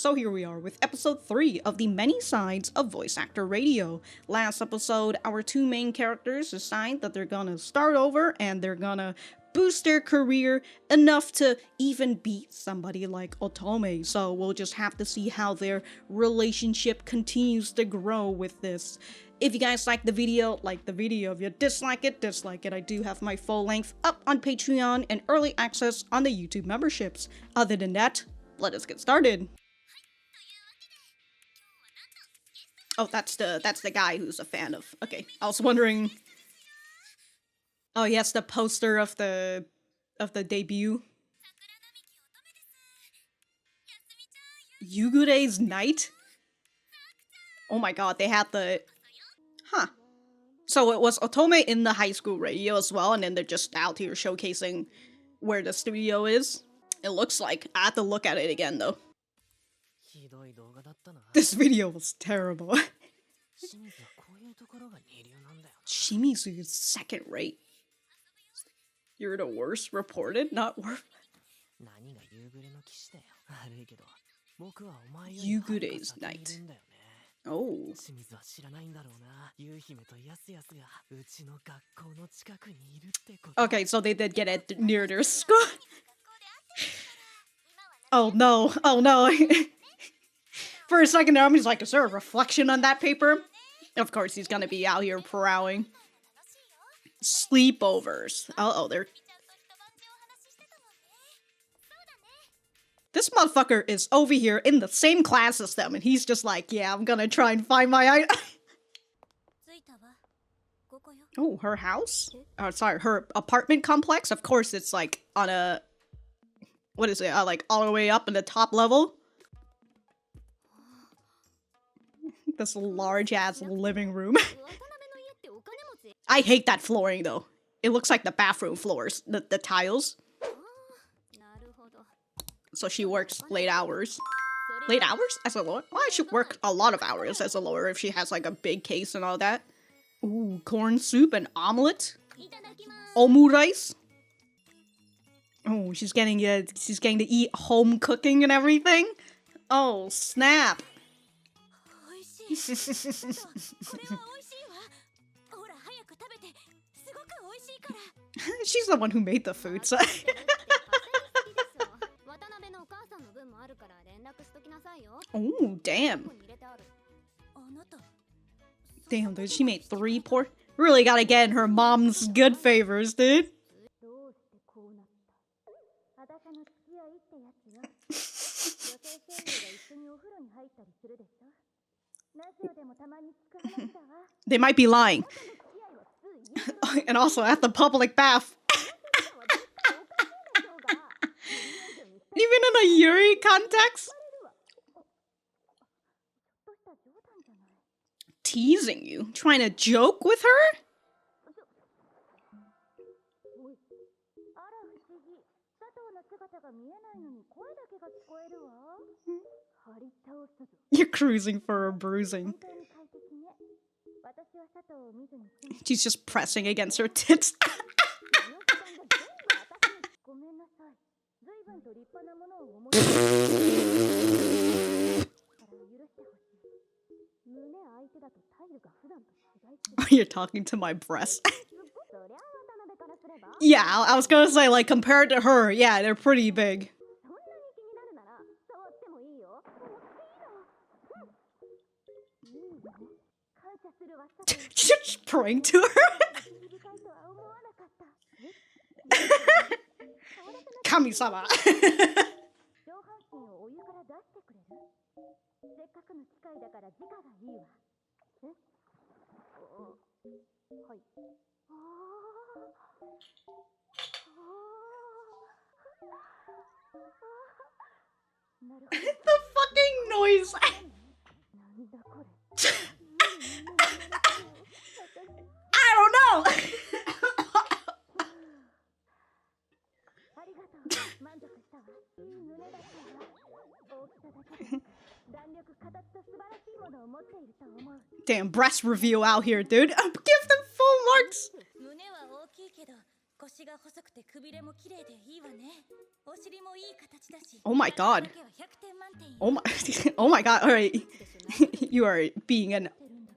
So here we are with episode 3 of the many sides of voice actor radio. Last episode, our two main characters decide that they're gonna start over and they're gonna boost their career enough to even beat somebody like Otome. So we'll just have to see how their relationship continues to grow with this. If you guys like the video, like the video. If you dislike it, dislike it. I do have my full length up on Patreon and early access on the YouTube memberships. Other than that, let us get started. Oh, that's the guy who's a fan of. Okay, I was wondering. Oh, yes, the poster of the debut. Yugure's Night? Oh my god, they had the... Huh. So it was Otome in the high school radio as well, and then they're just out here showcasing where the studio is. It looks like. I have to look at it again, though. This video was terrible. Shimizu's second rate. You're the worst reported, not worth. Yugure's Night. Oh. Okay, so they did get it near their school. Oh no, oh no. For a second there, he's like, is there a reflection on that paper? Of course, he's gonna be out here prowling. Sleepovers. Uh-oh, they're... This motherfucker is over here in the same class as them, and he's just like, yeah, I'm gonna try and find my item. Oh, her house? Oh, sorry, her apartment complex? Of course, it's like on a... What is it? Like all the way up in the top level? This large-ass living room. I hate that flooring, though. It looks like the bathroom floors, the tiles. So she works late hours. Late hours? As a lawyer? Well, I should work a lot of hours as a lawyer if she has, like, a big case and all that. Ooh, corn soup and omelet? Omurice? Oh, she's getting to eat home cooking and everything? Oh, snap. She's the one who made the food, so... Oh, damn. Damn, dude, she made 3 pork. Really gotta get in her mom's good favors, dude. They might be lying. And also at the public bath. Even in a Yuri context? Teasing you? Trying to joke with her? You're cruising for a bruising. She's just pressing against her tits. Oh, you're talking to my breast. Yeah, I was gonna say, like, compared to her, yeah, they're pretty big. Just praying to her. Kami-sama. The fucking noise. I don't know. Damn, breast review out here, dude. Give them full marks. Oh my god. Oh my oh my god, alright. You are being an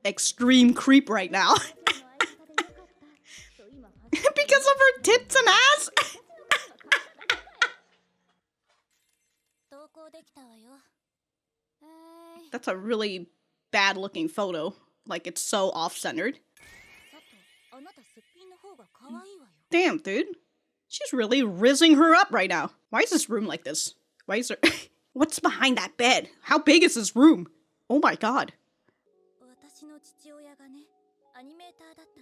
extreme creep right now. Because of her tits and ass? That's a really bad looking photo. Like, it's so off-centered. Damn, dude. She's really rizzing her up right now. Why is this room like this? Why is there... What's behind that bed? How big is this room? Oh my god.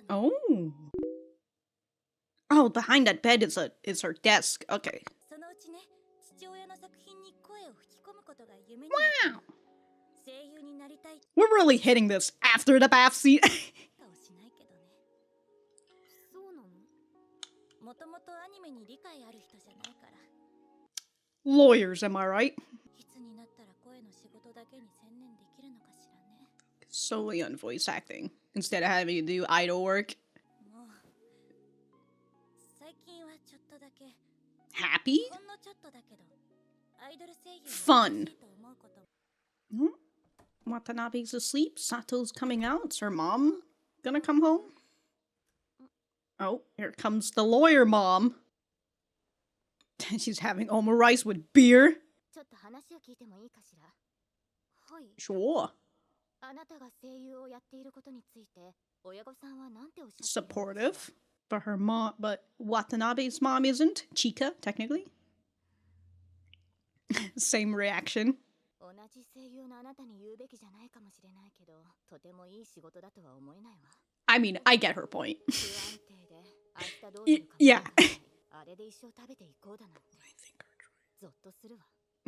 Oh. Oh, behind that bed is her desk. Okay. Wow. We're really hitting this after the bath scene. Lawyers, am I right? Solely on voice acting, instead of having to do idol work. Happy? Fun. Hmm? Watanabe's asleep, Sato's coming out, is her mom gonna come home? Oh, here comes the lawyer mom. She's having omurice with beer. Sure. Supportive. But her mom, but Watanabe's mom isn't. Chika, technically. Same reaction. I mean, I get her point. Yeah.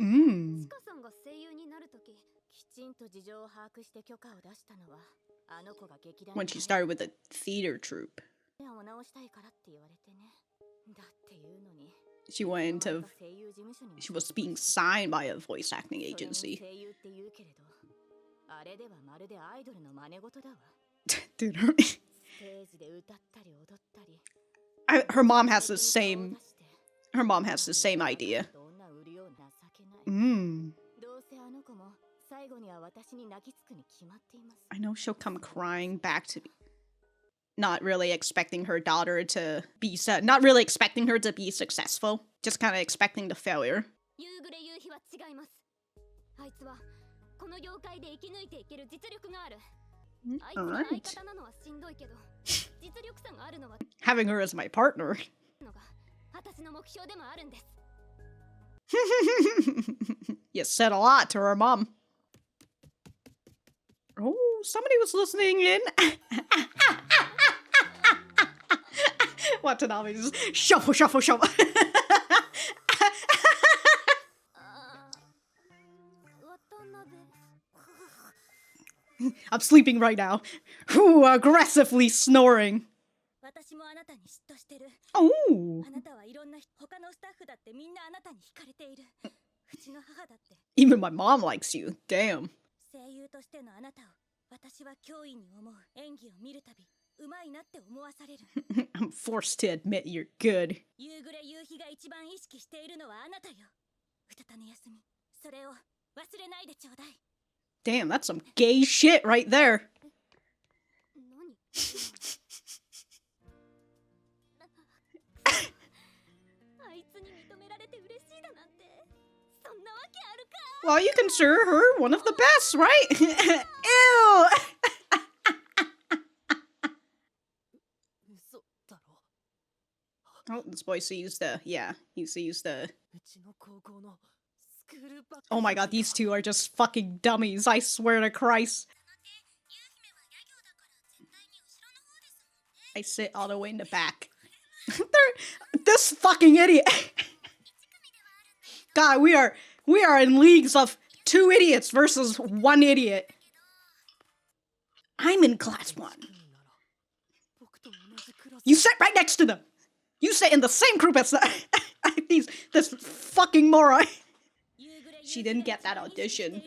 Mm. When she started with the theater troupe. She was being signed by a voice acting agency. Dude, her mom has the same idea. I know she'll come crying back to me. Not really expecting her daughter to be not really expecting her to be successful. Just kind of expecting the failure. Alright. Having her as my partner. You said a lot to her mom. Oh, somebody was listening in. Watanabe's shuffle, shuffle, shuffle. I'm sleeping right now. Ooh, aggressively snoring. Oh. Even my mom likes you. Damn. I'm forced to admit you're good. Damn, that's some gay shit right there. Well, you consider her one of the best, right? Ew! Oh, this boy sees the, he sees the... Oh my god, these two are just fucking dummies, I swear to Christ. I sit all the way in the back. This fucking idiot! God, we are in leagues of 2 idiots versus 1 idiot. I'm in class 1. You sit right next to them. You sit in the same group as this fucking moron. She didn't get that audition.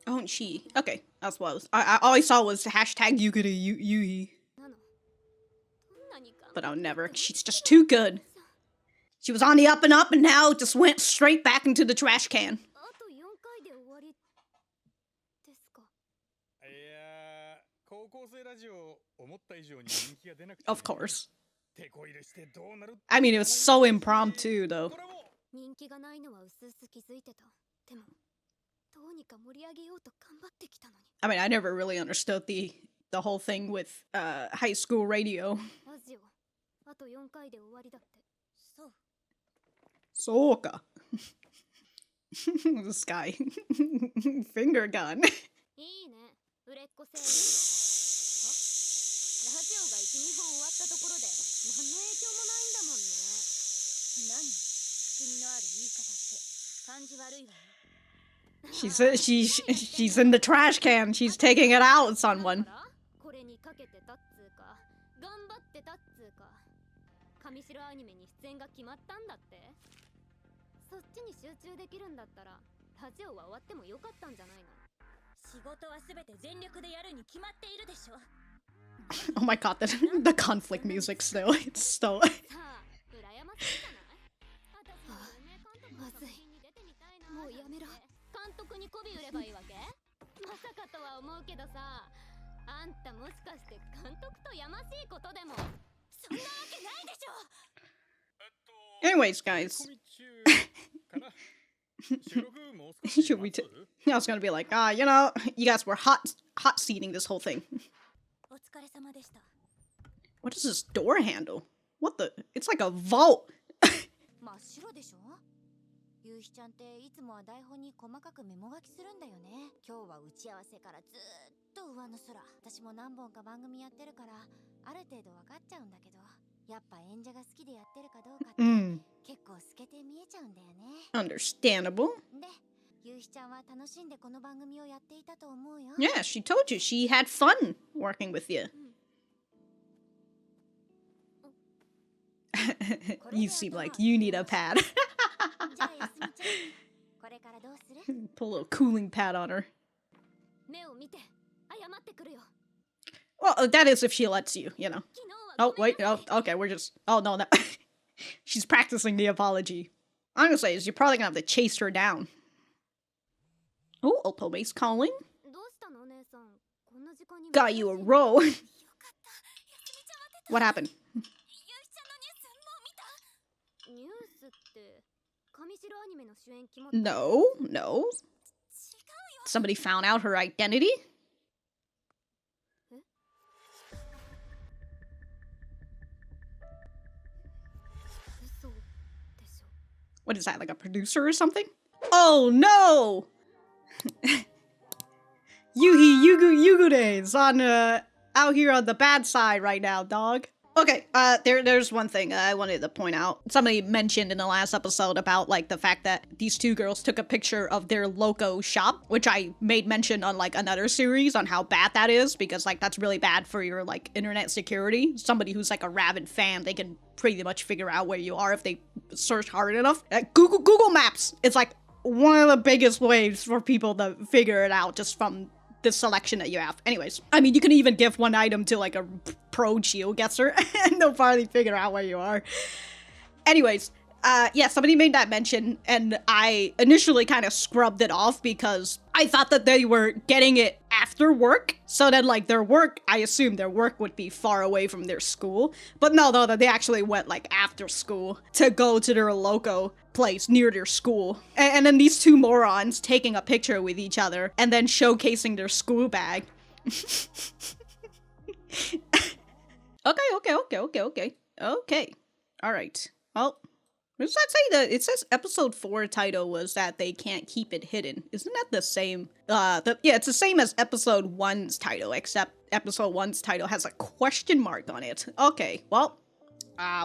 Oh, and she. Okay, that's what I was. All I saw was hashtag Yugure Yuhi. But I'll never. She's just too good. She was on the up and now just went straight back into the trash can. Of course. I mean, it was so impromptu, though. I mean, I never really understood the whole thing with high school radio. Soka. This guy. Finger gun. She's in the trash can. She's taking it out on someone. Oh my god, the conflict music still. It's still. Anyways, guys. Should we I was gonna be like, you know, you guys were hot seating this whole thing. What is this door handle? What the? It's like a vault. Understandable. Yeah, she told you she had fun working with you. You seem like you need a pad. Put a little cooling pad on her. Well, that is if she lets you, you know. Oh, wait, oh, okay, we're just... Oh, no, no. She's practicing the apology. I'm gonna say is you're probably gonna have to chase her down. Oh, Opome's calling. Got you a roll. What happened? No. Somebody found out her identity? What is that, like a producer or something? Oh no! Yugure is on out here on the bad side right now, dog. Okay, there's one thing I wanted to point out. Somebody mentioned in the last episode about, like, the fact that these two girls took a picture of their loco shop, which I made mention on, like, another series on how bad that is, because, like, that's really bad for your, like, internet security. Somebody who's, like, a rabid fan, they can pretty much figure out where you are if they search hard enough. Google Maps! It's, like, one of the biggest ways for people to figure it out just from the selection that you have. Anyways, I mean, you can even give one item to like a pro geoguesser and they'll probably figure out where you are. Anyways, yeah, somebody made that mention and I initially kind of scrubbed it off because I thought that they were getting it after work. So that like their work, I assumed their work would be far away from their school. But no, they actually went like after school to go to their loco place near their school. And then these two morons taking a picture with each other and then showcasing their school bag. Okay. All right. Well, what does that say? That it says episode 4 title was that they can't keep it hidden. Isn't that the same? Yeah, it's the same as episode 1's title, except episode 1's title has a question mark on it. Okay, well,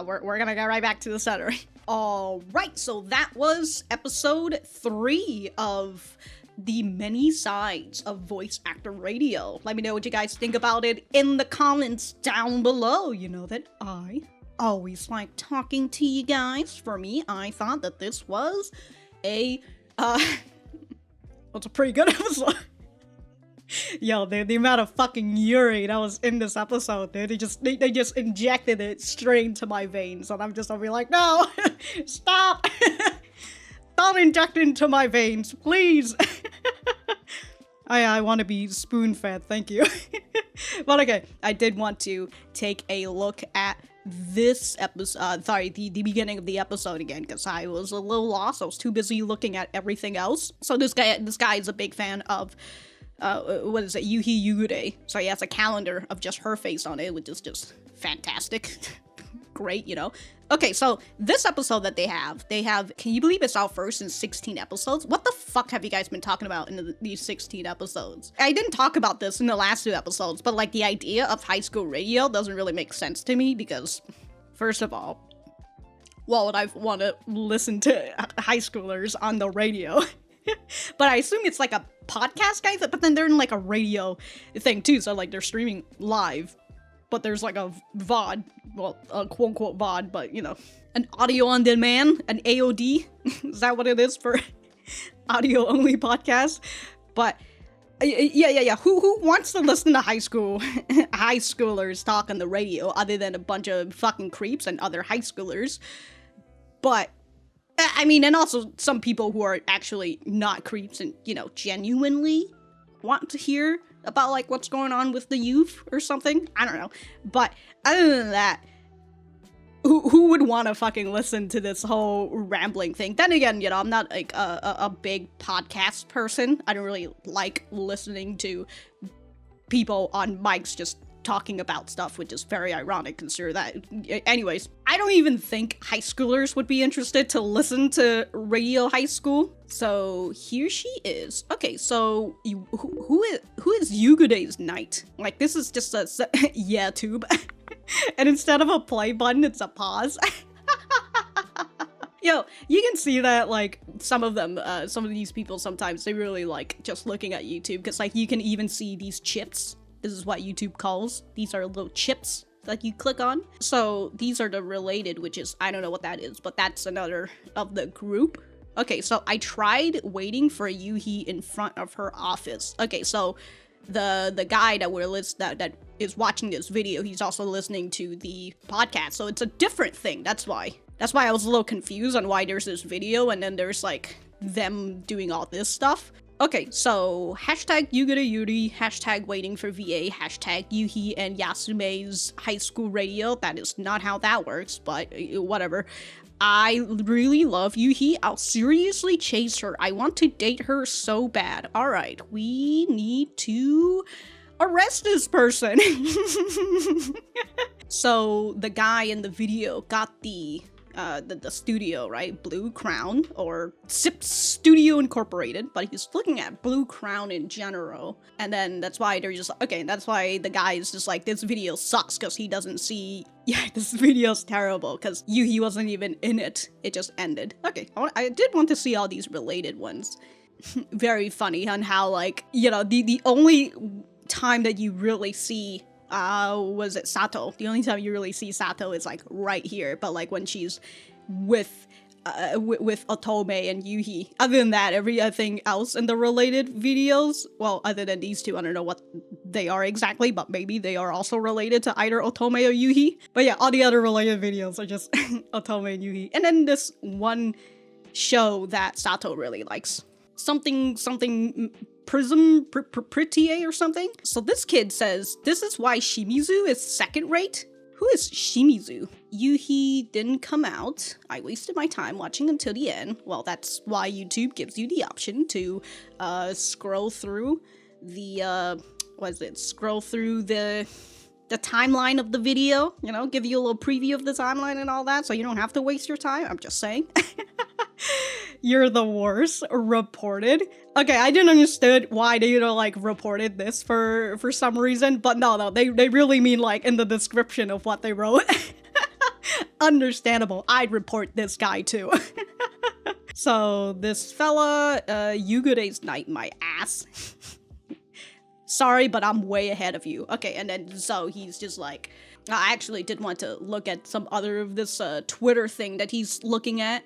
we're gonna get right back to the center. All right, so that was episode 3 of the many sides of voice actor radio. Let me know what you guys think about it in the comments down below. You know that I always like talking to you guys. For me, I thought that this was VA. It's a pretty good episode. Yo, the amount of fucking yuri that was in this episode, dude. They just injected it straight into my veins, and I'm just gonna be like, no, stop, don't inject into my veins, please. I want to be spoon-fed, thank you. But okay, I did want to take a look at this episode, the beginning of the episode again, because I was a little lost. I was too busy looking at everything else. So this guy is a big fan of what is it, Yuhi Yugure. So he has a calendar of just her face on it, which is just fantastic. Great, you know. Okay, so this episode that they have, can you believe it's out first in 16 episodes? What the fuck have you guys been talking about in these 16 episodes? I didn't talk about this in the last 2 episodes, but like the idea of high school radio doesn't really make sense to me because, first of all, why would I want to listen to high schoolers on the radio? But I assume it's like a podcast, guys, but then they're in like a radio thing too, so like they're streaming live. But there's like a VOD, well, a quote-unquote VOD, but, you know, an audio on demand, an AOD, is that what it is for audio-only podcast? But, yeah, who wants to listen to high schoolers talk on the radio, other than a bunch of fucking creeps and other high schoolers? But, I mean, and also some people who are actually not creeps and, you know, genuinely want to hear about, like, what's going on with the youth or something. I don't know. But other than that, who would want to fucking listen to this whole rambling thing? Then again, you know, I'm not, like, a big podcast person. I don't really like listening to people on mics just talking about stuff, which is very ironic, consider that. Anyways, I don't even think high schoolers would be interested to listen to Radio High School. So here she is. Okay, so who is Yugure's Knight? Like, this is just a yeah tube, and instead of a play button, it's a pause. Yo, you can see that, like, some of these people sometimes, they really like just looking at YouTube, because, like, you can even see these chips. This is what YouTube calls. These are little chips that you click on. So these are the related, which is, I don't know what that is, but that's another of the group. Okay, so I tried waiting for Yuhi in front of her office. Okay, so the guy that is watching this video, he's also listening to the podcast, so it's a different thing. That's why I was a little confused on why there's this video and then there's like them doing all this stuff. Okay, so hashtag Yugure Yuri, hashtag waiting for VA, hashtag Yuhi and Yasume's high school radio. That is not how that works, but whatever. I really love Yuhi. I'll seriously chase her. I want to date her so bad. Alright, we need to arrest this person. So the guy in the video got the studio, right? Blue Crown, or SIP Studio Incorporated, but he's looking at Blue Crown in general, and then that's why they're just, okay, that's why the guy is just like, this video sucks, because he doesn't see, yeah, this video's terrible, because Yuhi wasn't even in it, it just ended. Okay, I did want to see all these related ones. Very funny on how, like, you know, the only time that you really see was it Sato? The only time you really see Sato is like right here, but like when she's with Otome and Yuhi. Other than that, everything else in the related videos, well, other than these two, I don't know what they are exactly, but maybe they are also related to either Otome or Yuhi. But yeah, all the other related videos are just Otome and Yuhi. And then this one show that Sato really likes. Something Prism Pretty or something. So this kid says, this is why Shimizu is second rate? Who is Shimizu? Yuhi didn't come out. I wasted my time watching until the end. Well, that's why YouTube gives you the option to scroll through the, scroll through the timeline of the video, you know, give you a little preview of the timeline and all that, so you don't have to waste your time. I'm just saying. You're the worst. Reported. Okay, I didn't understand why they, you know, like, reported this for some reason, but no, they really mean, like, in the description of what they wrote. Understandable. I'd report this guy, too. So, this fella, Yugure's Knight, my ass. Sorry, but I'm way ahead of you. Okay, and then, so he's just like, I actually did want to look at some other of this Twitter thing that he's looking at.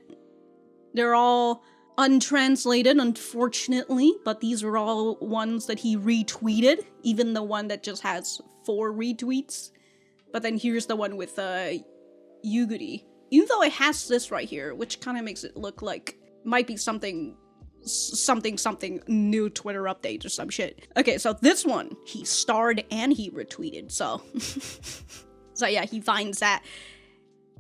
They're all untranslated, unfortunately, but these are all ones that he retweeted, even the one that just has 4 retweets. But then here's the one with Yugure. Even though it has this right here, which kind of makes it look like might be something new Twitter update or some shit. Okay, so this one, he starred and he retweeted, so... So yeah, he finds that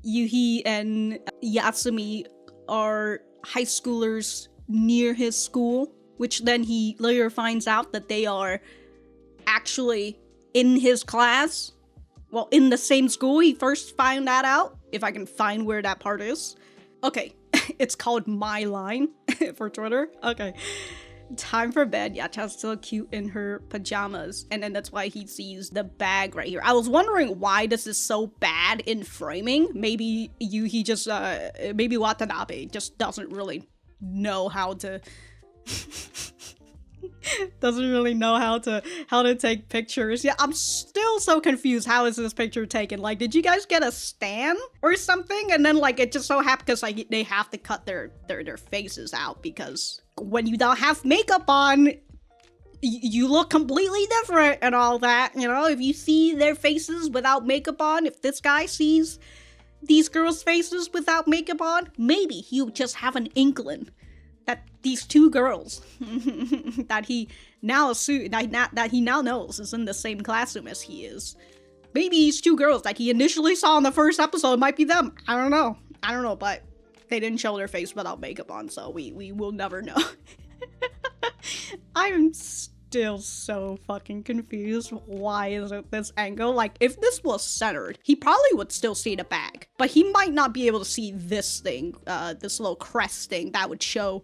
Yuhi and Yasumi are high schoolers near his school, which then he later finds out that they are actually in his class. Well, in the same school. He first found that out, if I can find where that part is. Okay, it's called My Line for Twitter. Okay. Time for bed. Yacha's still cute in her pajamas. And then that's why he sees the bag right here. I was wondering why this is so bad in framing. Maybe Yuhi just, maybe Watanabe just doesn't really know how to... doesn't really know how to take pictures. Yeah, I'm still so confused. How is this picture taken? Like, did you guys get a stand or something? And then like it just so happened because like they have to cut their faces out because when you don't have makeup on, you look completely different and all that. You know, if you see their faces without makeup on, if this guy sees these girls' faces without makeup on, maybe he'll just have an inkling that these 2 girls that he now knows is in the same classroom as he is. Maybe these 2 girls that he initially saw in the first episode might be them. I don't know, but they didn't show their face without makeup on, so we will never know. I'm still so fucking confused. Why is it this angle? Like, if this was centered, he probably would still see the bag, but he might not be able to see this thing, this little crest thing that would show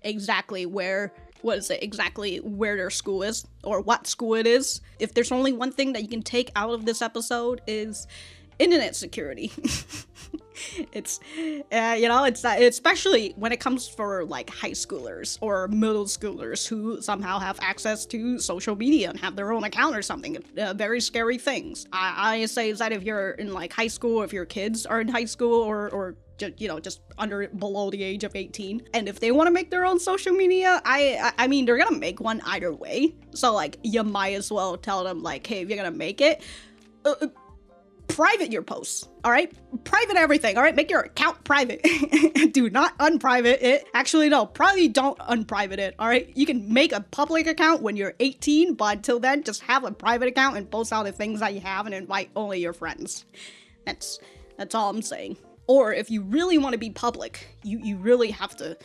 exactly where, exactly where their school is, or what school it is. If there's only one thing that you can take out of this episode is internet security. It's, you know, it's especially when it comes for like high schoolers or middle schoolers who somehow have access to social media and have their own account or something. Very scary things. I say is that if you're in like high school, if your kids are in high school or you know, just below the age of 18, and if they want to make their own social media, I mean, they're gonna make one either way. So like, you might as well tell them like, hey, if you're gonna make it, private your posts, all right? Private everything, all right? Make your account private. Do not unprivate it. Actually, no, probably don't unprivate it, all right? You can make a public account when you're 18, but until then, just have a private account and post all the things that you have and invite only your friends. That's all I'm saying. Or if you really want to be public, you really have to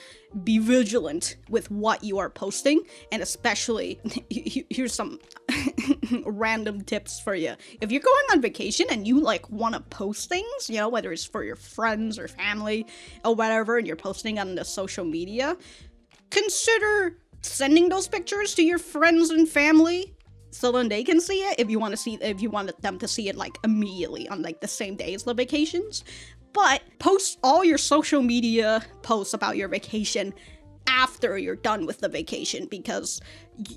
be vigilant with what you are posting. And especially, here's some random tips for you. If you're going on vacation and you like want to post things, you know, whether it's for your friends or family or whatever, and you're posting on the social media, consider sending those pictures to your friends and family so then they can see it if you want them to see it like immediately on like the same day as the vacations. But post all your social media posts about your vacation after you're done with the vacation, because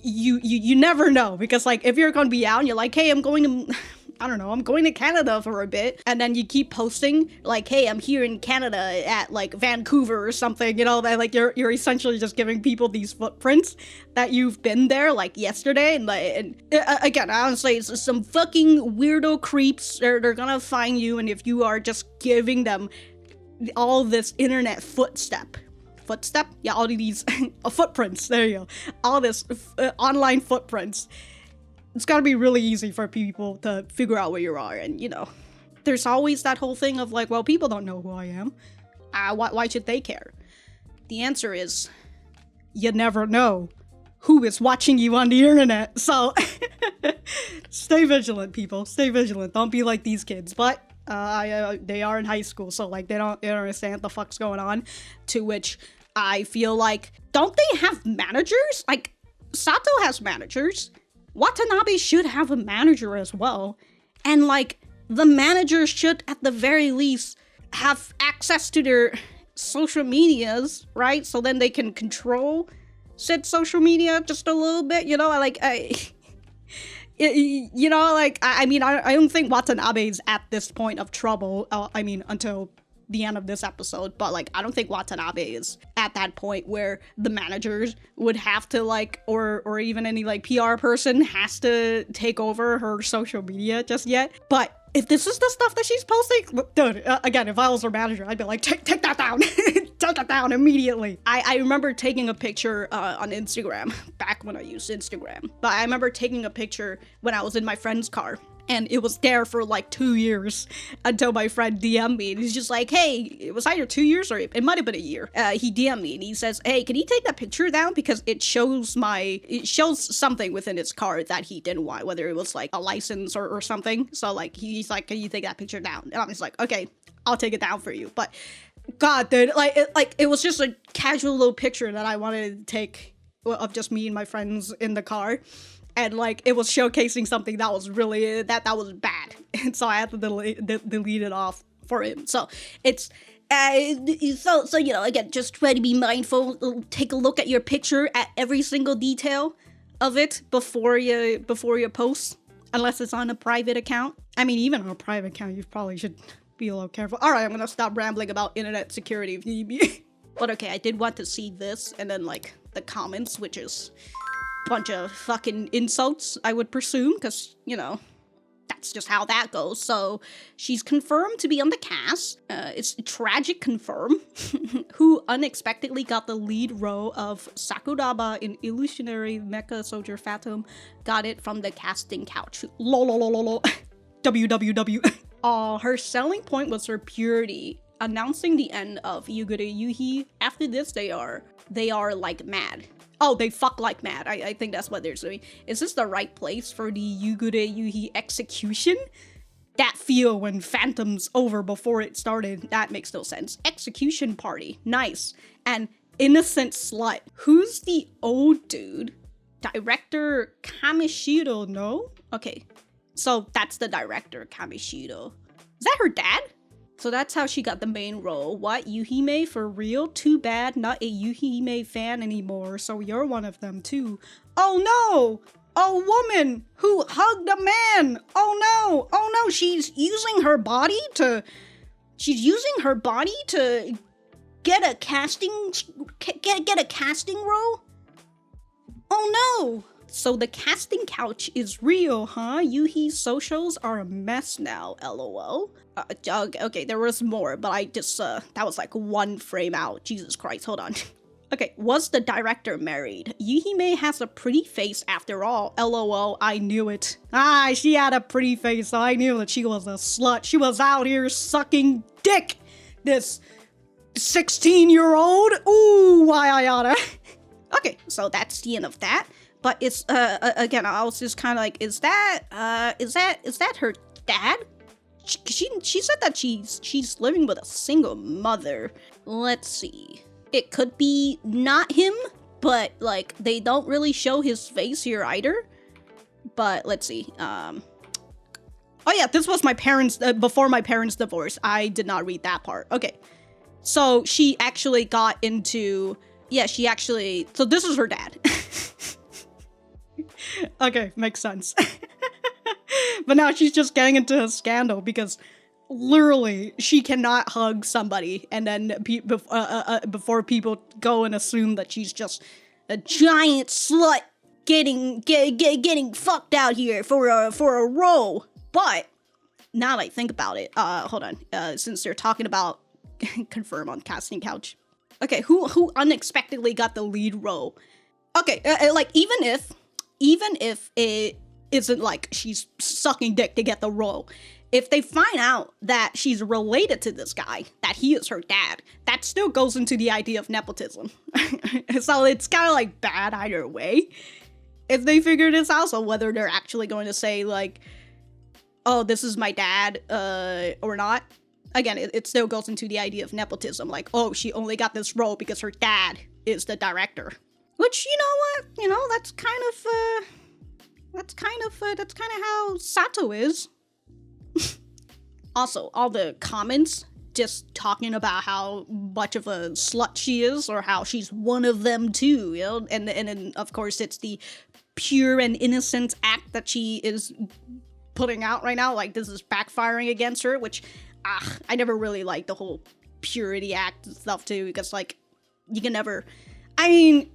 you never know. Because like, if you're gonna be out and you're like, hey, I'm going to Canada for a bit, and then you keep posting like, hey, I'm here in Canada at like Vancouver or something, you know, that like you're essentially just giving people these footprints that you've been there like yesterday. And again, honestly, it's some fucking weirdo creeps. They're gonna find you, and if you are just giving them all this internet footstep, yeah, all of these footprints, there you go, all this online footprints, it's gotta be really easy for people to figure out where you are. And you know, there's always that whole thing of like, well, people don't know who I am, why should they care? The answer is, you never know who is watching you on the internet. So stay vigilant, people, stay vigilant. Don't be like these kids. But they are in high school, so like they don't understand what the fuck's going on. To which I feel like, don't they have managers? Like, Sato has managers. Watanabe should have a manager as well. And like, the managers should at the very least have access to their social medias, right? So then they can control said social media just a little bit, you know? Like, you know, like, I mean, I don't think Watanabe is at this point of trouble. I mean, until the end of this episode, but like I don't think Watanabe is at that point where the managers would have to like, or even any like PR person has to take over her social media just yet. But if this is the stuff that she's posting, dude, again, if I was her manager, I'd be like, take that down. Take that down immediately. I remember taking a picture on Instagram, back when I used Instagram. But I remember taking a picture when I was in my friend's car. And it was there for like 2 years until my friend DM'd me. And he's just like, hey, it was either 2 years or it might have been a year. He DM'd me and he says, hey, can you take that picture down? Because it shows something within its car that he didn't want, whether it was like a license or something. So like, he's like, can you take that picture down? And I was like, okay, I'll take it down for you. But God, dude, it was just a casual little picture that I wanted to take of just me and my friends in the car. And like it was showcasing something that was really that was bad, and so I had to delete it off for him. So it's so you know, again, just try to be mindful. Take a look at your picture at every single detail of it before you post, unless it's on a private account. I mean, even on a private account, you probably should be a little careful. All right, I'm gonna stop rambling about internet security if need be. But okay, I did want to see this, and then like the comments, which is bunch of fucking insults, I would presume, because, you know, that's just how that goes. So she's confirmed to be on the cast. It's tragic confirm. Who unexpectedly got the lead role of Sakuraba in Illusionary Mecha Soldier Phantom, got it from the casting couch. Lololololo. WWW. Her selling point was her purity, announcing the end of Yugure Yuhi. After this, they are like mad. Oh, they fuck like mad. I think that's what they're doing. Is this the right place for the Yugure Yuhi execution? That feel when Phantom's over before it started, that makes no sense. Execution party, nice. And innocent slut. Who's the old dude? Director Kamishiro, no? Okay, so that's the director, Kamishiro. Is that her dad? So that's how she got the main role. What, Yuhime for real? Too bad, not a Yuhime fan anymore, so you're one of them too. Oh no! A woman who hugged a man! Oh no, she's using her body to get a casting role? Oh no! So the casting couch is real, huh? Yuhi's socials are a mess now, lol. Okay, there was more, but I just, that was like one frame out. Jesus Christ, hold on. Okay, was the director married? Yuhime has a pretty face after all. LOL, I knew it. Ah, she had a pretty face, so I knew that she was a slut. She was out here sucking dick. This 16-year-old. Ooh, why I oughta. Okay, so that's the end of that. But it's, again, I was just kind of like, is that her dad? She said that she's living with a single mother. Let's see. It could be not him, but like they don't really show his face here either. But let's see. Oh yeah, this was my parents before my parents' divorce. I did not read that part. Okay, so she actually got into so this is her dad. Okay, makes sense. But now she's just getting into a scandal because literally she cannot hug somebody and then before people go and assume that she's just a giant slut getting fucked out here for a role. But now that I think about it, hold on, since they're talking about confirm on casting couch. Okay, who unexpectedly got the lead role? Okay, like even if it isn't like she's sucking dick to get the role, if they find out that she's related to this guy, that he is her dad, that still goes into the idea of nepotism. So it's kind of like bad either way if they figure this out. So whether they're actually going to say like, oh, this is my dad, or not. Again, it still goes into the idea of nepotism. Like, oh, she only got this role because her dad is the director. Which, you know what? You know, that's kind of how Sato is. Also, all the comments just talking about how much of a slut she is, or how she's one of them too, you know? And then, of course, it's the pure and innocent act that she is putting out right now. Like, this is backfiring against her, which, I never really liked the whole purity act and stuff too, because like, you can never, I mean,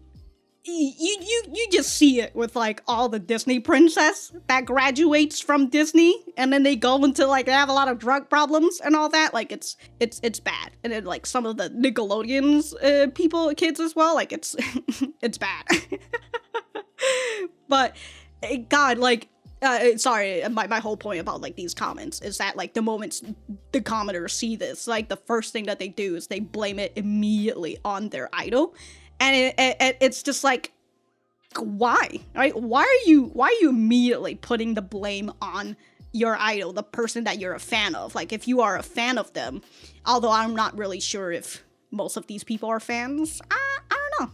you just see it with like all the Disney princess that graduates from Disney and then they go into like, they have a lot of drug problems and all that. Like, it's bad. And then like some of the Nickelodeon's kids as well, like it's it's bad. But God, like, sorry, my whole point about like these comments is that like the moments the commenters see this, like the first thing that they do is they blame it immediately on their idol. And it's just like, why, right? Why are you immediately putting the blame on your idol, the person that you're a fan of? Like, if you are a fan of them, although I'm not really sure if most of these people are fans, I don't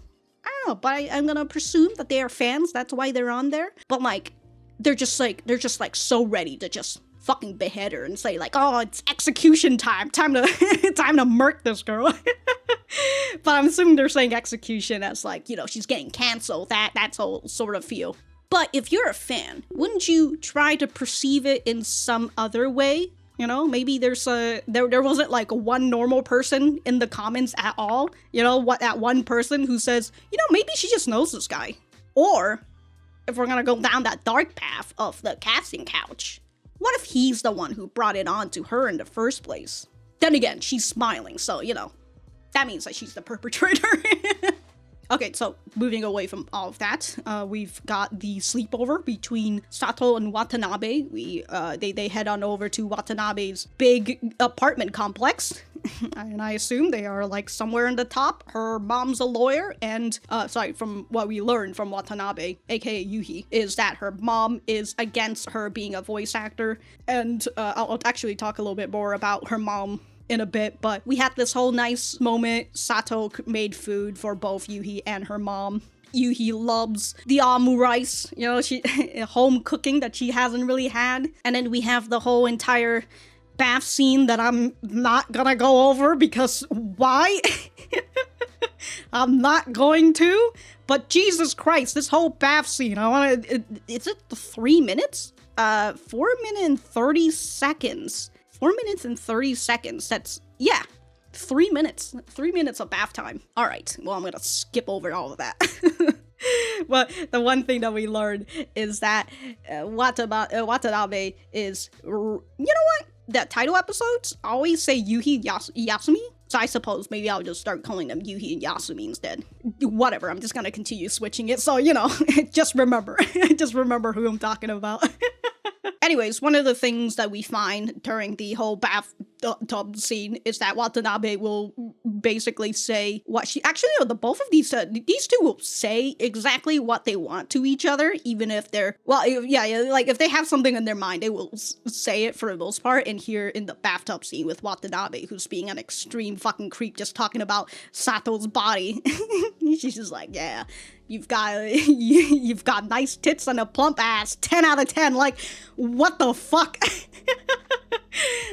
know, but I'm gonna presume that they are fans, that's why they're on there. But like, they're just like so ready to just fucking behead her and say like, oh, it's execution time to murk this girl. But I'm assuming they're saying execution as like, you know, she's getting canceled, that's all sort of feel. But if you're a fan, wouldn't you try to perceive it in some other way? You know, maybe there wasn't like one normal person in the comments at all. You know, that one person who says, you know, maybe she just knows this guy. Or if we're gonna go down that dark path of the casting couch, what if he's the one who brought it on to her in the first place? Then again, she's smiling, so, you know, that means that she's the perpetrator. Okay, so moving away from all of that, we've got the sleepover between Sato and Watanabe. They head on over to Watanabe's big apartment complex. And I assume they are like somewhere in the top. Her mom's a lawyer, and from what we learned from Watanabe, aka Yuhi, is that her mom is against her being a voice actor. And I'll actually talk a little bit more about her mom in a bit, but we had this whole nice moment. Sato made food for both Yuhi and her mom. Yuhi loves the rice, you know, she home cooking that she hasn't really had. And then we have the whole entire bath scene that I'm not gonna go over because why? I'm not going to, but Jesus Christ, this whole bath scene, is it 3 minutes? 4 minutes and 30 seconds. 4 minutes and 30 seconds. That's, yeah, 3 minutes. 3 minutes of bath time. All right, well, I'm gonna skip over all of that. But the one thing that we learned is that Watanabe is, you know what? The title episodes always say Yuhi Yasumi. So I suppose maybe I'll just start calling them Yuhi and Yasumi instead. Whatever, I'm just gonna continue switching it. So, you know, just remember who I'm talking about. Anyways, one of the things that we find during the whole bathtub scene is that Watanabe will basically say what she... Actually, no, both of these two will say exactly what they want to each other, even if they're... Well, yeah, like, if they have something in their mind, they will say it for the most part. And here in the bathtub scene with Watanabe, who's being an extreme fucking creep, just talking about Sato's body. She's just like, yeah... You've got nice tits and a plump ass. 10 out of 10. Like, what the fuck?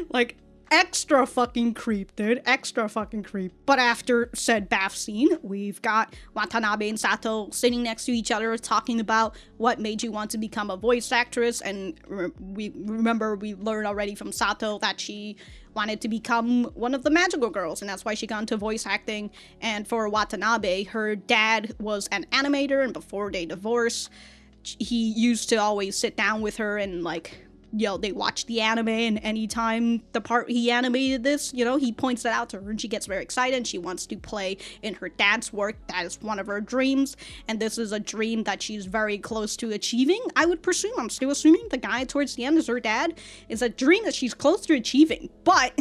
Like, extra fucking creep, dude. Extra fucking creep. But after said bath scene, we've got Watanabe and Sato sitting next to each other talking about what made you want to become a voice actress. And we learned already from Sato that she wanted to become one of the magical girls, and that's why she got into voice acting. And for Watanabe, her dad was an animator, and before they divorced, he used to always sit down with her and, like, you know, they watch the anime, and anytime the part he animated this, you know, he points that out to her, and she gets very excited, and she wants to play in her dad's work. That is one of her dreams, and this is a dream that she's very close to achieving. I would presume, I'm still assuming the guy towards the end is her dad, is a dream that she's close to achieving. But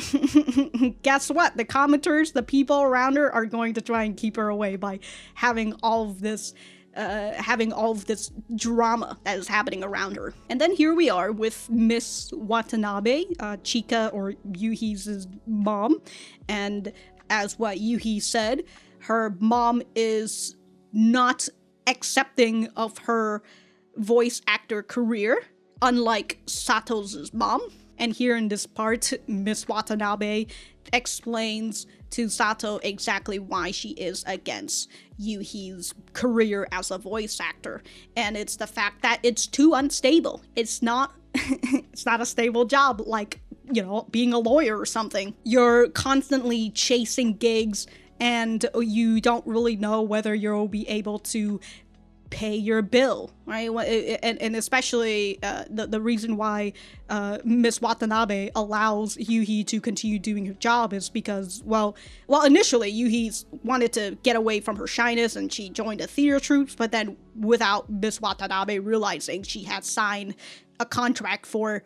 guess what? The commenters, the people around her, are going to try and keep her away by having all of this drama that is happening around her. And then here we are with Miss Watanabe, Chika, or Yuhi's mom. And as what Yuhi said, her mom is not accepting of her voice actor career, unlike Sato's mom. And here in this part, Miss Watanabe explains to Sato exactly why she is against Yuhi's career as a voice actor. And it's the fact that it's too unstable. It's not It's not a stable job like, you know, being a lawyer or something. You're constantly chasing gigs and you don't really know whether you'll be able to pay your bill, right? And especially the reason why Miss Watanabe allows Yuhi to continue doing her job is because, well, initially Yuhi wanted to get away from her shyness and she joined the theater troops, but then without Miss Watanabe realizing, she had signed a contract for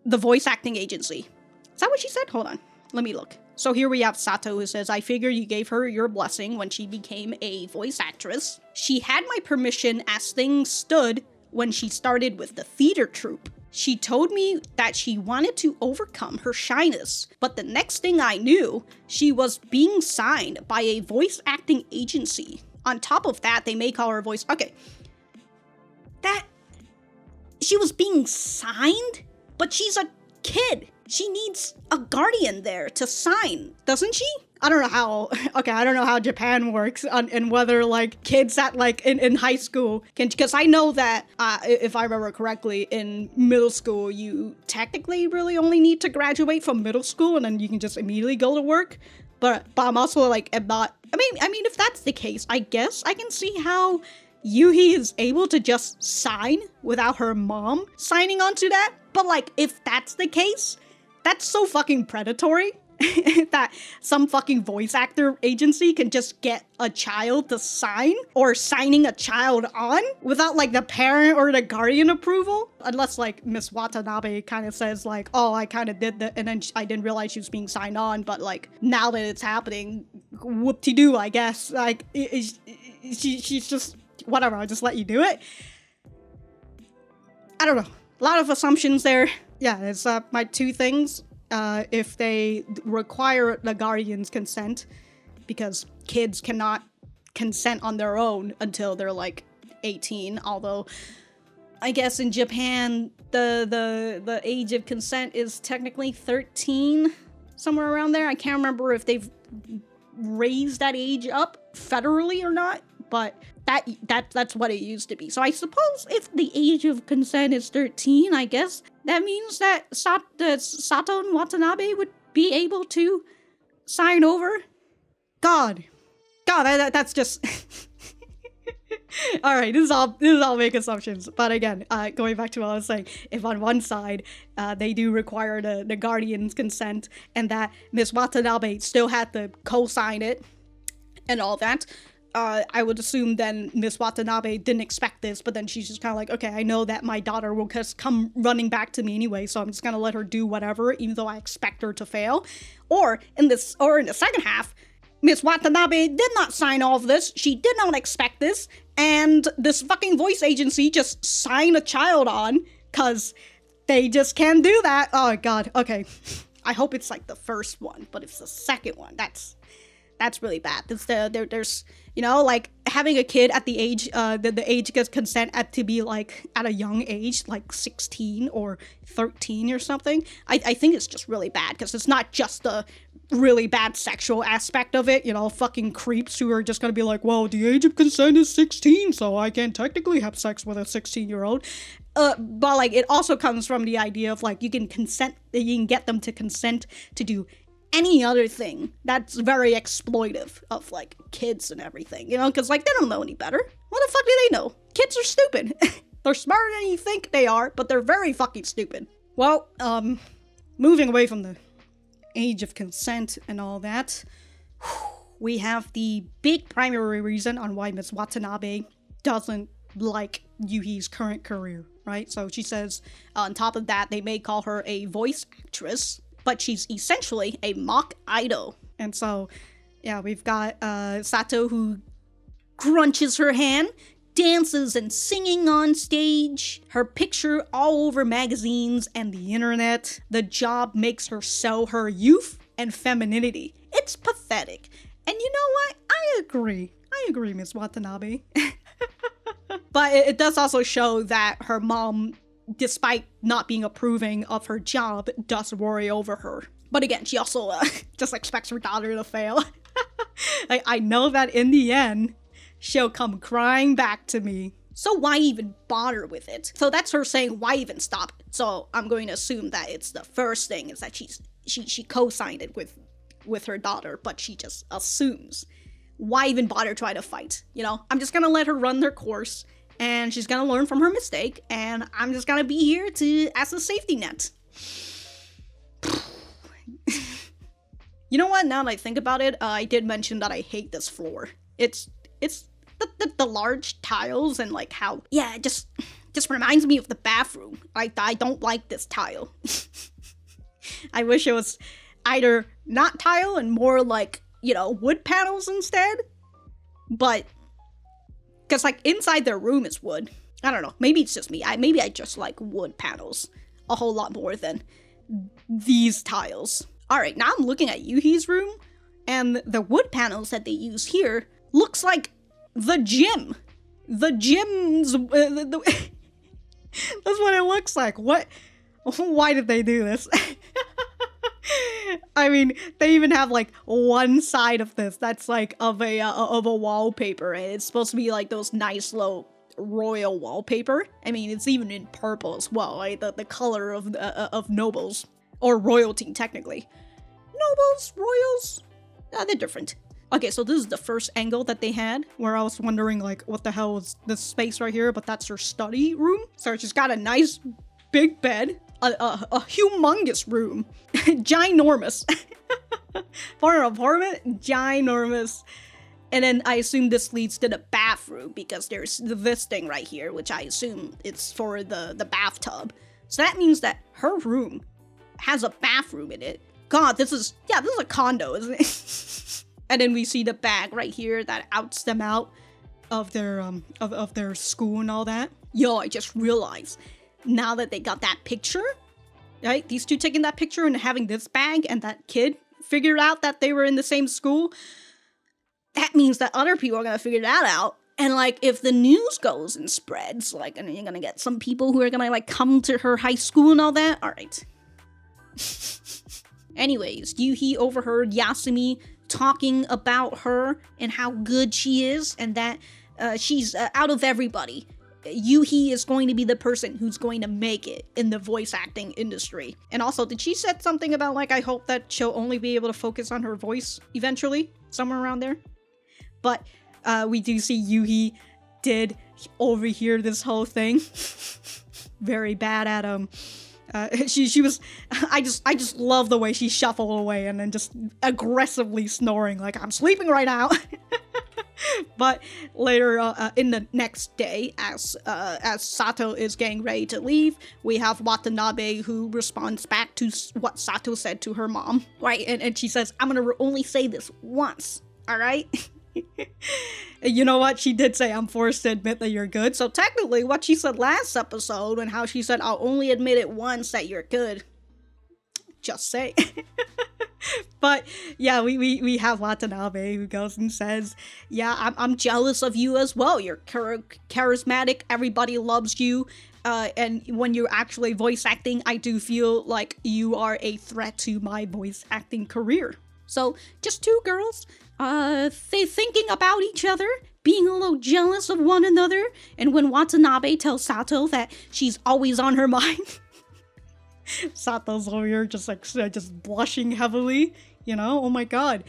the voice acting agency. Is that what she said? Hold on, let me look. So here we have Sato, who says, I figure you gave her your blessing when she became a voice actress. She had my permission as things stood when she started with the theater troupe. She told me that she wanted to overcome her shyness, but the next thing I knew, she was being signed by a voice acting agency. On top of that, they may call her voice... Okay. She was being signed? But she's a kid. She needs a guardian there to sign, doesn't she? I don't know how, okay, I don't know how Japan works and whether, like, kids at, like, in high school can, because I know that, if I remember correctly, in middle school, you technically really only need to graduate from middle school and then you can just immediately go to work. But I'm also, like, am not, I mean, if that's the case, I guess I can see how Yuhi is able to just sign without her mom signing onto that. But, like, if that's the case, that's so fucking predatory that some fucking voice actor agency can just get a child to sign or signing a child on without, like, the parent or the guardian approval. Unless, like, Miss Watanabe kind of says, like, oh, I kind of did that and then I didn't realize she was being signed on, but, like, now that it's happening, whoop-de-doo, I guess. Like, she's just, whatever, I'll just let you do it. I don't know. A lot of assumptions there. Yeah, it's my two things. If they require the guardian's consent, because kids cannot consent on their own until they're like 18, although I guess in Japan the age of consent is technically 13, somewhere around there. I can't remember if they've raised that age up federally or not, but that's what it used to be. So I suppose if the age of consent is 13, I guess that means that Sato and Watanabe would be able to sign over. God, that's just... All right, this is all make assumptions. But again, going back to what I was saying, if on one side they do require the guardian's consent and that Miss Watanabe still had to co-sign it and all that, I would assume then Miss Watanabe didn't expect this, but then she's just kind of like, okay, I know that my daughter will just come running back to me anyway, so I'm just gonna let her do whatever, even though I expect her to fail. Or in the second half, Miss Watanabe did not sign all of this. She did not expect this, and this fucking voice agency just signed a child on, cause they just can't do that. Oh god, okay. I hope it's like the first one, but if it's the second one, that's really bad. There's you know, like having a kid at the age, the age gets consent at to be like at a young age, like 16 or 13 or something. I think it's just really bad because it's not just the really bad sexual aspect of it, you know, fucking creeps who are just gonna be like, well, the age of consent is 16, so I can technically have sex with a 16-year-old. But like it also comes from the idea of like you can get them to consent to do any other thing that's very exploitive of like kids and everything, you know, because like they don't know any better. What the fuck do they know? Kids are stupid. They're smarter than you think they are, but they're very fucking stupid. Well, moving away from the age of consent and all that, we have the big primary reason on why Miss Watanabe doesn't like Yuhi's current career, right? So she says, on top of that, they may call her a voice actress, but she's essentially a mock idol. And so, yeah, we've got Sato who crunches her hand, dances and singing on stage, her picture all over magazines and the internet. The job makes her sell her youth and femininity. It's pathetic. And you know what? I agree, Miss Watanabe. But it does also show that her mom, despite not being approving of her job, does worry over her. But again, she also just expects her daughter to fail. I know that in the end, she'll come crying back to me So why even bother with it? So that's her saying, why even stop it? So I'm going to assume that it's the first thing is that she co-signed it with her daughter, but she just assumes. Why even bother trying to fight? You know, I'm just gonna let her run their course, and she's gonna learn from her mistake, and I'm just gonna be here as a safety net. You know what, now that I think about it, I did mention that I hate this floor. It's the large tiles and like how, yeah, it just reminds me of the bathroom. I don't like this tile. I wish it was either not tile and more like, you know, wood panels instead. But, because like inside their room is wood. I don't know, maybe it's just me. Maybe I just like wood panels a whole lot more than these tiles. Alright, now I'm looking at Yuhi's room, and the wood panels that they use here looks like the gym. The gym's... that's what it looks like. What? Why did they do this? I mean, they even have like one side of this that's like of a wallpaper, and it's supposed to be like those nice low royal wallpaper. I mean, it's even in purple as well, right? The color of nobles. Or royalty, technically. Nobles, royals, they're different. Okay, so this is the first angle that they had, where I was wondering, like, what the hell was this space right here? But that's her study room. So she's got a nice big bed, a humongous room, ginormous. For an apartment, ginormous. And then I assume this leads to the bathroom, because there's this thing right here, which I assume it's for the bathtub. So that means that her room has a bathroom in it. God, this is a condo, isn't it? And then we see the bag right here that outs them out of their of their school and all that. Yo, I just realized, now that they got that picture, right? These two taking that picture and having this bag, and that kid figured out that they were in the same school. That means that other people are gonna figure that out. And like, if the news goes and spreads, like, and you're gonna get some people who are gonna like come to her high school and all that. All right. Anyways, Yuhi overheard Yasumi talking about her and how good she is, and that she's out of everybody, Yuhi is going to be the person who's going to make it in the voice acting industry. And also, did she said something about like, I hope that she'll only be able to focus on her voice eventually? Somewhere around there? But we do see Yuhi did overhear this whole thing. Very bad at she was, I just love the way she shuffled away and then just aggressively snoring like, I'm sleeping right now. But later in the next day, as Sato is getting ready to leave, we have Watanabe who responds back to what Sato said to her mom, right? And she says, I'm gonna only say this once, all right? You know what? She did say, I'm forced to admit that you're good. So technically what she said last episode, and how she said, I'll only admit it once that you're good. Just say. But yeah, we have Watanabe who goes and says, yeah, I'm jealous of you as well. You're charismatic. Everybody loves you. And when you're actually voice acting, I do feel like you are a threat to my voice acting career. So just two girls, they thinking about each other, being a little jealous of one another. And when Watanabe tells Sato that she's always on her mind, Sato's over here just like just blushing heavily, you know. Oh my god.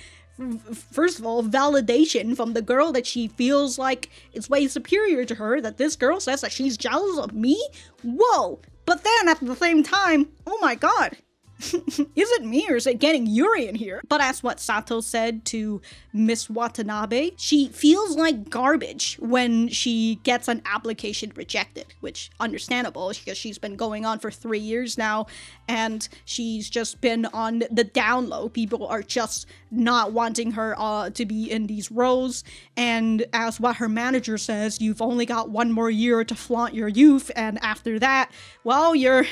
First of all, validation from the girl that she feels like is way superior to her, that this girl says that she's jealous of me. Whoa. But then at the same time, oh my god, is it me or is it getting Yuri in here? But as what Sato said to Miss Watanabe, she feels like garbage when she gets an application rejected, which understandable because she's been going on for 3 years now and she's just been on the down low. People are just not wanting her to be in these roles, and as what her manager says, you've only got 1 more year to flaunt your youth, and after that, well, you're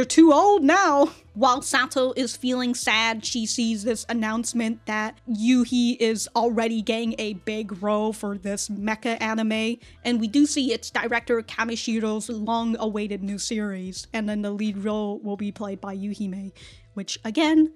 too old now. While Sato is feeling sad, she sees this announcement that Yuhi is already getting a big role for this mecha anime, and we do see its director Kameshiro's long-awaited new series, and then the lead role will be played by Yuhime, which again,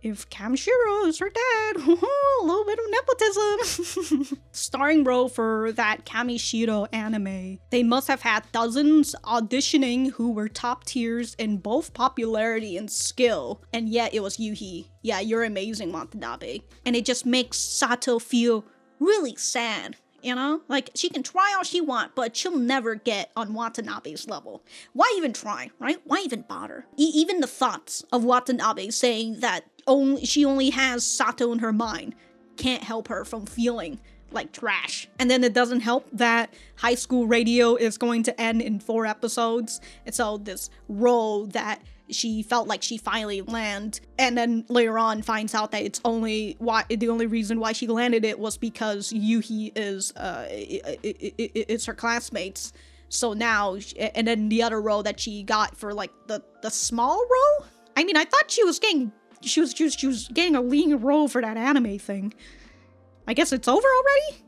if Kamishiro is her dad, a little bit of nepotism. Starring role for that Kamishiro anime. They must have had dozens auditioning who were top tiers in both popularity and skill. And yet it was Yuhi. Yeah, you're amazing, Watanabe. And it just makes Sato feel really sad. You know, like she can try all she wants, but she'll never get on Watanabe's level. Why even try, right? Why even bother? Even the thoughts of Watanabe saying that she only has Sato in her mind can't help her from feeling like trash. And then it doesn't help that High School Radio is going to end in 4 episodes. And so this role that she felt like she finally landed, and then later on finds out that the only reason why she landed it was because Yuhi is it's her classmates. So now, and then the other role that she got for like the small role. I mean, I thought she was getting a leading role for that anime thing. I guess it's over already.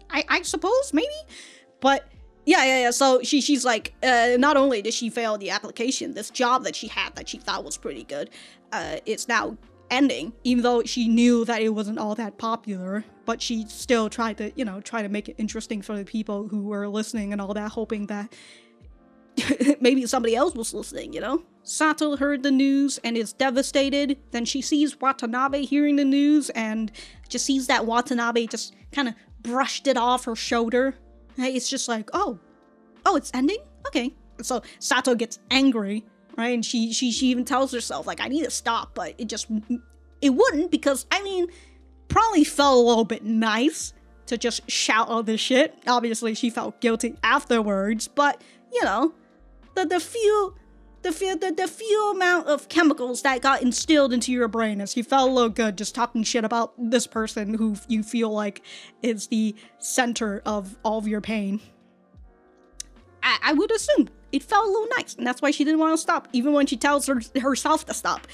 I suppose maybe, but. Yeah. So she's like, not only did she fail the application, this job that she had that she thought was pretty good, it's now ending, even though she knew that it wasn't all that popular, but she still tried to make it interesting for the people who were listening and all that, hoping that maybe somebody else was listening, you know? Sato heard the news and is devastated. Then she sees Watanabe hearing the news and just sees that Watanabe just kind of brushed it off her shoulder. It's just like, oh, it's ending? Okay. So Sato gets angry, right? And she even tells herself, like, I need to stop, but it wouldn't, because, I mean, probably felt a little bit nice to just shout all this shit. Obviously, she felt guilty afterwards, but, you know, the few amount of chemicals that got instilled into your brain as you felt a little good just talking shit about this person who you feel like is the center of all of your pain. I would assume it felt a little nice, and that's why she didn't want to stop, even when she tells herself to stop.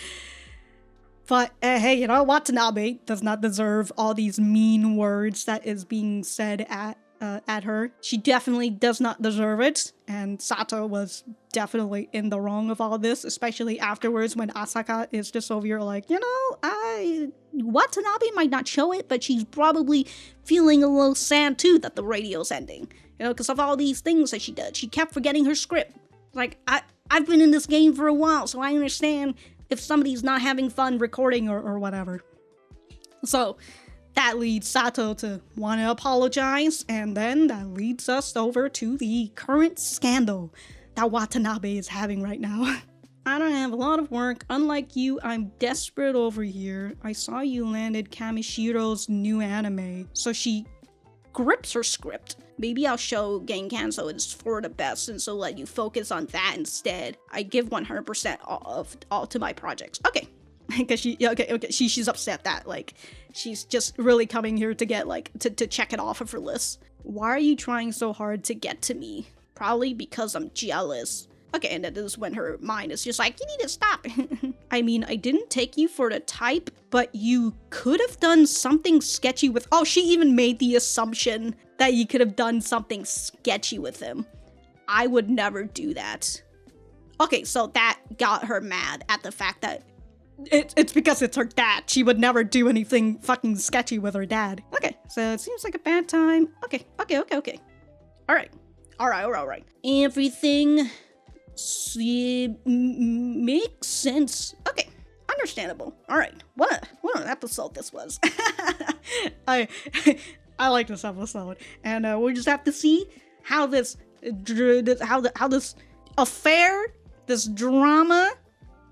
But hey, you know, Watanabe does not deserve all these mean words that is being said at her. She definitely does not deserve it, and Sato was definitely in the wrong of all this, especially afterwards when Asaka is just over here like, you know, Watanabe might not show it, but she's probably feeling a little sad too that the radio's ending, you know, because of all these things that she did. She kept forgetting her script. Like, I've been in this game for a while, so I understand if somebody's not having fun recording or whatever. So that leads Sato to want to apologize, and then that leads us over to the current scandal that Watanabe is having right now. I don't have a lot of work. Unlike you, I'm desperate over here. I saw you landed Kamishiro's new anime. So she grips her script. Maybe I'll show Genkanso is for the best, and so let you focus on that instead. I give 100% of all to my projects. Okay. Because she's upset that, like, she's just really coming here to get, like, to check it off of her list. Why are you trying so hard to get to me? Probably because I'm jealous. Okay, and that is when her mind is just like, you need to stop. I mean, I didn't take you for the type, but you could have done something sketchy with— oh, she even made the assumption that you could have done something sketchy with him. I would never do that. Okay, so that got her mad at the fact that it's because it's her dad. She would never do anything fucking sketchy with her dad. Okay, so it seems like a bad time. Okay. Alright. Everything makes sense. Okay, understandable. Alright, what an episode this was. I like this episode. And we'll just have to see how this affair, this drama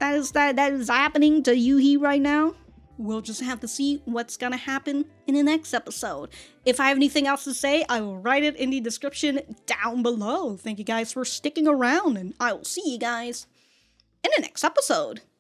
that is happening to Yuhi right now. We'll just have to see what's gonna happen in the next episode. If I have anything else to say, I will write it in the description down below. Thank you guys for sticking around, and I will see you guys in the next episode.